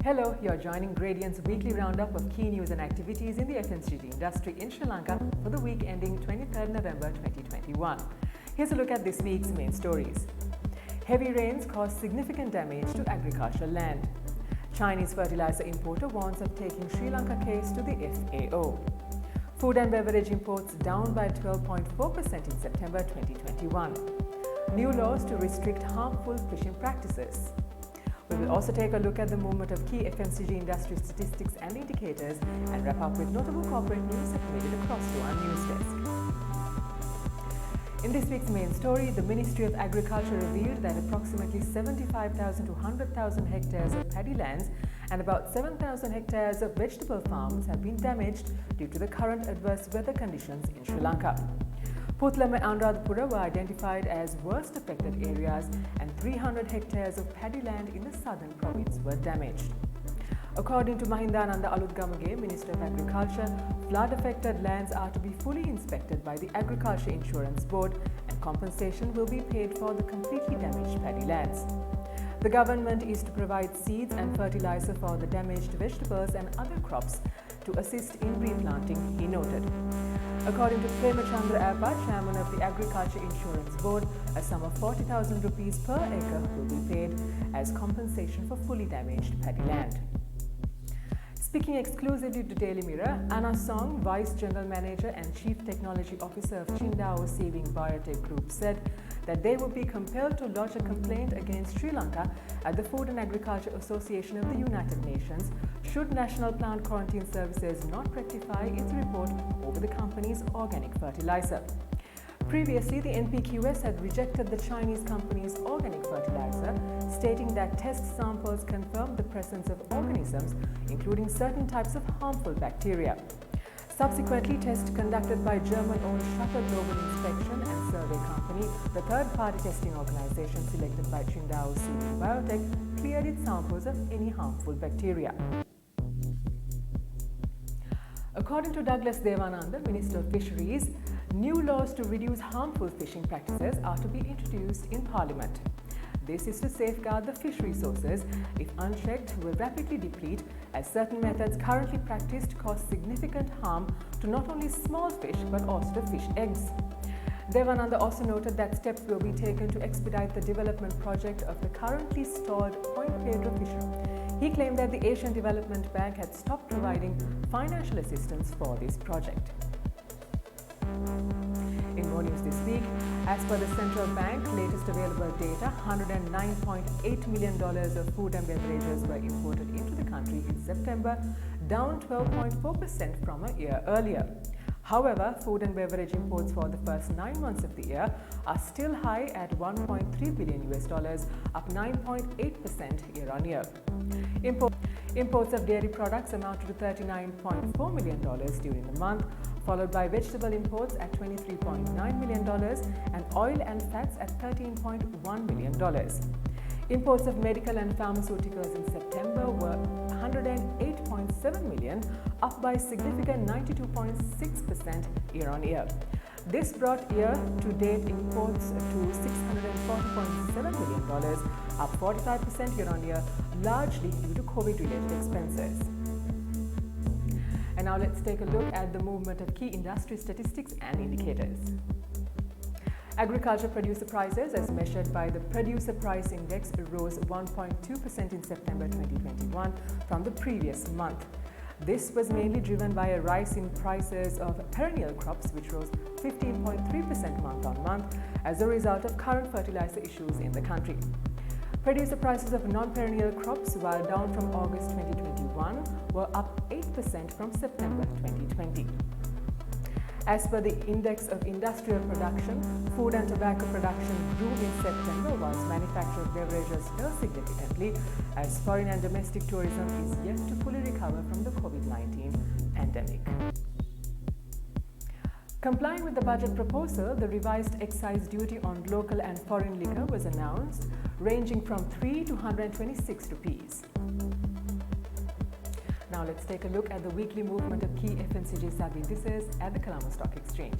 Hello, you're joining Gradient's weekly roundup of key news and activities in the FMCG industry in Sri Lanka for the week ending 23rd November 2021. Here's a look at this week's main stories. Heavy rains caused significant damage to agricultural land. Chinese fertiliser importer warns of taking Sri Lanka case to the FAO. Food and beverage imports down by 12.4% in September 2021. New laws to restrict harmful fishing practices. We will also take a look at the movement of key FMCG industry statistics and indicators and wrap up with notable corporate news that made it across to our news desk. In this week's main story, the Ministry of Agriculture revealed that approximately 75,000 to 100,000 hectares of paddy lands and about 7,000 hectares of vegetable farms have been damaged due to the current adverse weather conditions in Sri Lanka. Puthlam and Anuradhapura were identified as worst affected areas and 300 hectares of paddy land in the southern province were damaged. According to Mahindananda Alutgamage, Minister of Agriculture, flood-affected lands are to be fully inspected by the Agriculture Insurance Board and compensation will be paid for the completely damaged paddy lands. The government is to provide seeds and fertiliser for the damaged vegetables and other crops to assist in replanting, he noted. According to Premachandra Appa, chairman of the Agriculture Insurance Board, a sum of 40,000 rupees per acre will be paid as compensation for fully damaged paddy land. Speaking exclusively to Daily Mirror, Anna Song, Vice General Manager and Chief Technology Officer of Qingdao Saving Biotech Group, said that they would be compelled to lodge a complaint against Sri Lanka at the Food and Agriculture Association of the United Nations should National Plant Quarantine Services not rectify its report over the company's organic fertiliser. Previously, the NPQS had rejected the Chinese company's organic fertiliser, stating that test samples confirmed the presence of organisms, including certain types of harmful bacteria. Subsequently, tests conducted by German-owned Shutter Global Inspection and Survey Company, the third-party testing organization selected by Qingdao Saving Biotech, cleared its samples of any harmful bacteria. According to Douglas Devananda, Minister of Fisheries, new laws to reduce harmful fishing practices are to be introduced in Parliament. This is to safeguard the fish resources, if unchecked, will rapidly deplete, as certain methods currently practiced cause significant harm to not only small fish but also to fish eggs. Devananda also noted that steps will be taken to expedite the development project of the currently stalled Point Pedro fishery. He claimed that the Asian Development Bank had stopped providing financial assistance for this project. In more news this week, as per the central bank latest available data, $109.8 million of food and beverages were imported into the country in September, down 12.4% from a year earlier. However, food and beverage imports for the first 9 months of the year are still high at $1.3 billion, up 9.8% year on year. Imports of dairy products amounted to $39.4 million during the month, followed by vegetable imports at $23.9 million and oil and fats at $13.1 million. Imports of medical and pharmaceuticals in September were $108.7 million, up by a significant 92.6% year on year. This brought year-to-date imports to $640.7 million, up 45% year on year, largely due to COVID-related expenses. And now let's take a look at the movement of key industry statistics and indicators. Agriculture producer prices, as measured by the Producer Price Index, rose 1.2% in September 2021 from the previous month. This was mainly driven by a rise in prices of perennial crops, which rose 15.3% month on month as a result of current fertilizer issues in the country. Producer prices of non-perennial crops, while down from August 2021, were up 8% from September 2020. As per the Index of Industrial Production, food and tobacco production grew in September, whilst manufactured beverages fell significantly as foreign and domestic tourism is yet to fully recover from the COVID-19 pandemic. Complying with the budget proposal, the revised excise duty on local and foreign liquor was announced, ranging from 3 to 126 rupees. Now let's take a look at the weekly movement of key FMCG sub-indices at the Colombo Stock Exchange.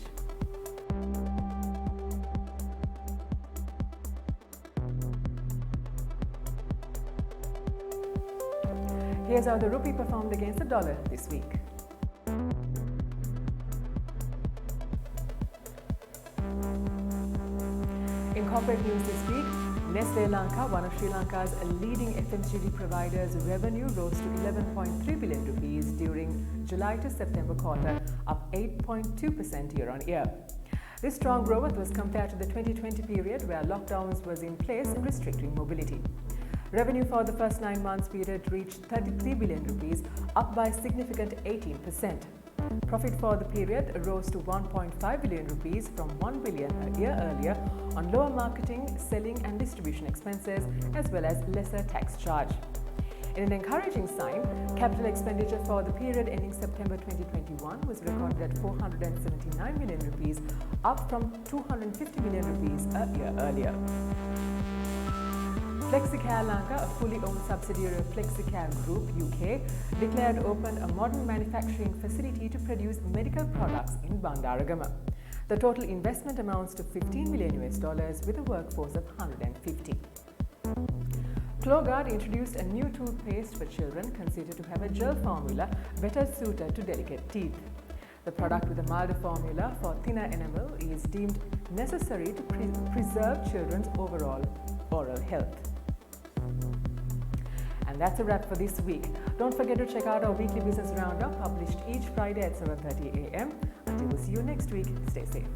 Here's how the rupee performed against the dollar this week. In corporate news this week, Sri Lanka, one of Sri Lanka's leading FMCG providers, revenue rose to 11.3 billion rupees during July to September quarter, up 8.2% year-on-year. This strong growth was compared to the 2020 period where lockdowns was in place restricting mobility. Revenue for the first 9 months period reached 33 billion rupees, up by a significant 18%. Profit for the period rose to 1.5 billion rupees from 1 billion a year earlier on lower marketing, selling and distribution expenses as well as lesser tax charge. In an encouraging sign, capital expenditure for the period ending September 2021 was recorded at 479 million rupees, up from 250 million rupees a year earlier. Flexicare Lanka, a fully owned subsidiary of Flexicare Group UK, declared open a modern manufacturing facility to produce medical products in Bandaragama. The total investment amounts to $15 million with a workforce of 150. Klogard introduced a new toothpaste for children considered to have a gel formula better suited to delicate teeth. The product with a milder formula for thinner enamel is deemed necessary to preserve children's overall oral health. And that's a wrap for this week. Don't forget to check out our weekly business roundup published each Friday at 7:30 a.m. Until we see you next week, stay safe.